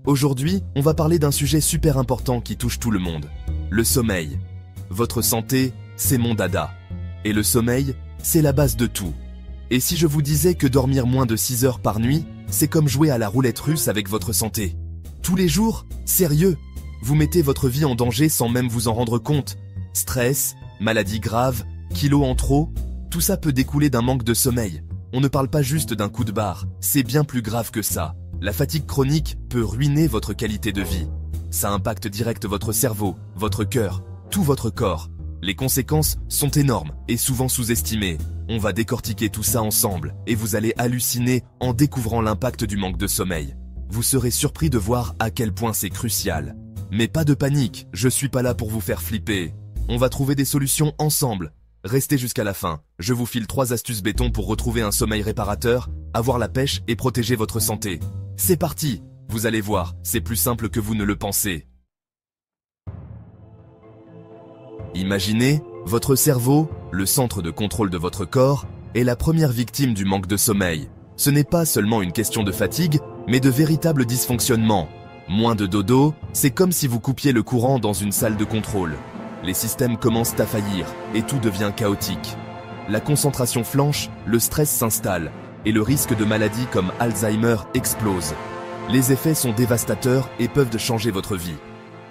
Aujourd'hui, on va parler d'un sujet super important qui touche tout le monde. Le sommeil. Votre santé, c'est mon dada. Et le sommeil, c'est la base de tout. Et si je vous disais que dormir moins de 6 heures par nuit, c'est comme jouer à la roulette russe avec votre santé. Tous les jours, sérieux, vous mettez votre vie en danger sans même vous en rendre compte. Stress, maladies graves, kilos en trop, tout ça peut découler d'un manque de sommeil. On ne parle pas juste d'un coup de barre, c'est bien plus grave que ça. La fatigue chronique peut ruiner votre qualité de vie. Ça impacte direct votre cerveau, votre cœur, tout votre corps. Les conséquences sont énormes et souvent sous-estimées. On va décortiquer tout ça ensemble et vous allez halluciner en découvrant l'impact du manque de sommeil. Vous serez surpris de voir à quel point c'est crucial. Mais pas de panique, je suis pas là pour vous faire flipper. On va trouver des solutions ensemble. Restez jusqu'à la fin, je vous file 3 astuces béton pour retrouver un sommeil réparateur, avoir la pêche et protéger votre santé. C'est parti, vous allez voir, c'est plus simple que vous ne le pensez. Imaginez, votre cerveau, le centre de contrôle de votre corps, est la première victime du manque de sommeil. Ce n'est pas seulement une question de fatigue, mais de véritable dysfonctionnement. Moins de dodo, c'est comme si vous coupiez le courant dans une salle de contrôle. Les systèmes commencent à faillir et tout devient chaotique. La concentration flanche, le stress s'installe et le risque de maladies comme Alzheimer explose. Les effets sont dévastateurs et peuvent changer votre vie.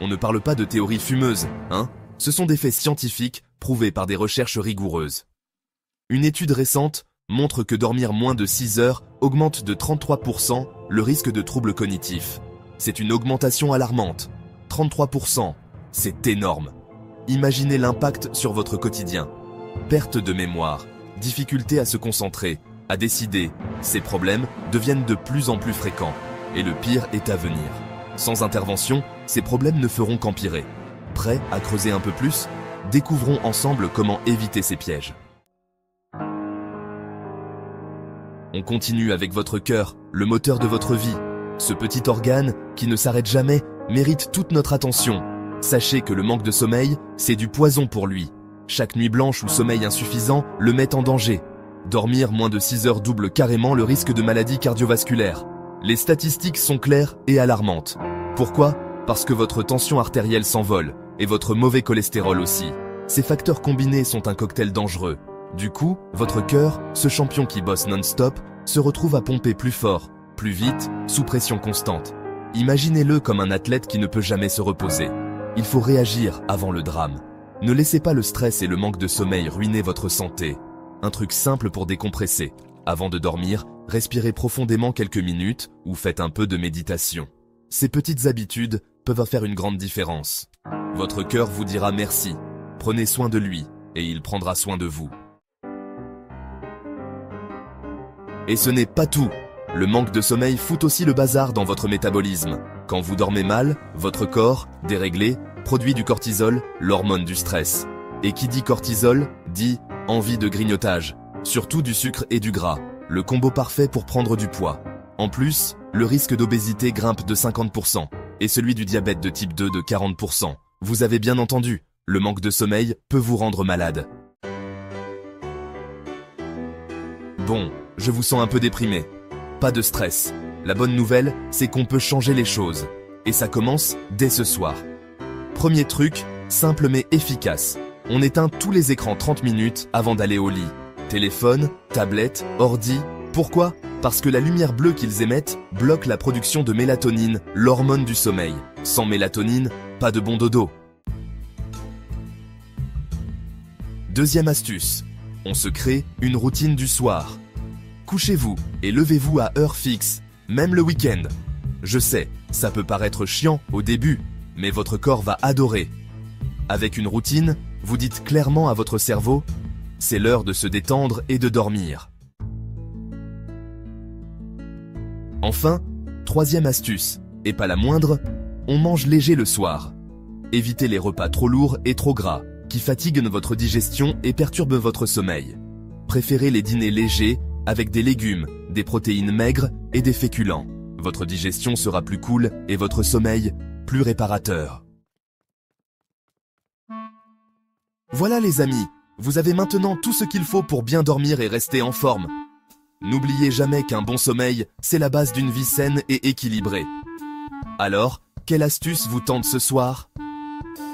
On ne parle pas de théories fumeuses, hein? Ce sont des faits scientifiques prouvés par des recherches rigoureuses. Une étude récente montre que dormir moins de 6 heures augmente de 33% le risque de troubles cognitifs. C'est une augmentation alarmante. 33%, c'est énorme. Imaginez l'impact sur votre quotidien. Perte de mémoire, difficulté à se concentrer, à décider. Ces problèmes deviennent de plus en plus fréquents. Et le pire est à venir. Sans intervention, ces problèmes ne feront qu'empirer. Prêts à creuser un peu plus? Découvrons ensemble comment éviter ces pièges. On continue avec votre cœur, le moteur de votre vie. Ce petit organe, qui ne s'arrête jamais, mérite toute notre attention. Sachez que le manque de sommeil, c'est du poison pour lui. Chaque nuit blanche ou sommeil insuffisant le met en danger. Dormir moins de 6 heures double carrément le risque de maladies cardiovasculaires. Les statistiques sont claires et alarmantes. Pourquoi? Parce que votre tension artérielle s'envole, et votre mauvais cholestérol aussi. Ces facteurs combinés sont un cocktail dangereux. Du coup, votre cœur, ce champion qui bosse non-stop, se retrouve à pomper plus fort, plus vite, sous pression constante. Imaginez-le comme un athlète qui ne peut jamais se reposer. Il faut réagir avant le drame. Ne laissez pas le stress et le manque de sommeil ruiner votre santé. Un truc simple pour décompresser. Avant de dormir, respirez profondément quelques minutes ou faites un peu de méditation. Ces petites habitudes peuvent faire une grande différence. Votre cœur vous dira merci. Prenez soin de lui et il prendra soin de vous. Et ce n'est pas tout. Le manque de sommeil fout aussi le bazar dans votre métabolisme. Quand vous dormez mal, votre corps, déréglé, produit du cortisol, l'hormone du stress. Et qui dit cortisol, dit envie de grignotage. Surtout du sucre et du gras. Le combo parfait pour prendre du poids. En plus, le risque d'obésité grimpe de 50% et celui du diabète de type 2 de 40%. Vous avez bien entendu, le manque de sommeil peut vous rendre malade. Bon, je vous sens un peu déprimé. Pas de stress. La bonne nouvelle, c'est qu'on peut changer les choses. Et ça commence dès ce soir. Premier truc, simple mais efficace. On éteint tous les écrans 30 minutes avant d'aller au lit. Téléphone, tablette, ordi. Pourquoi? Parce que la lumière bleue qu'ils émettent bloque la production de mélatonine, l'hormone du sommeil. Sans mélatonine, pas de bon dodo. Deuxième astuce, on se crée une routine du soir. Couchez-vous et levez-vous à heure fixe, même le week-end. Je sais, ça peut paraître chiant au début, mais votre corps va adorer. Avec une routine, vous dites clairement à votre cerveau, c'est l'heure de se détendre et de dormir. Enfin, troisième astuce, et pas la moindre, on mange léger le soir. Évitez les repas trop lourds et trop gras, qui fatiguent votre digestion et perturbent votre sommeil. Préférez les dîners légers, avec des légumes, des protéines maigres et des féculents. Votre digestion sera plus cool et votre sommeil plus réparateur. Voilà les amis, vous avez maintenant tout ce qu'il faut pour bien dormir et rester en forme. N'oubliez jamais qu'un bon sommeil, c'est la base d'une vie saine et équilibrée. Alors, quelle astuce vous tente ce soir?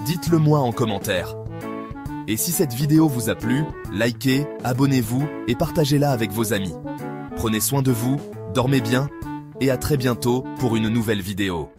Dites-le moi en commentaire. Et si cette vidéo vous a plu, likez, abonnez-vous et partagez-la avec vos amis. Prenez soin de vous, dormez bien, et à très bientôt pour une nouvelle vidéo.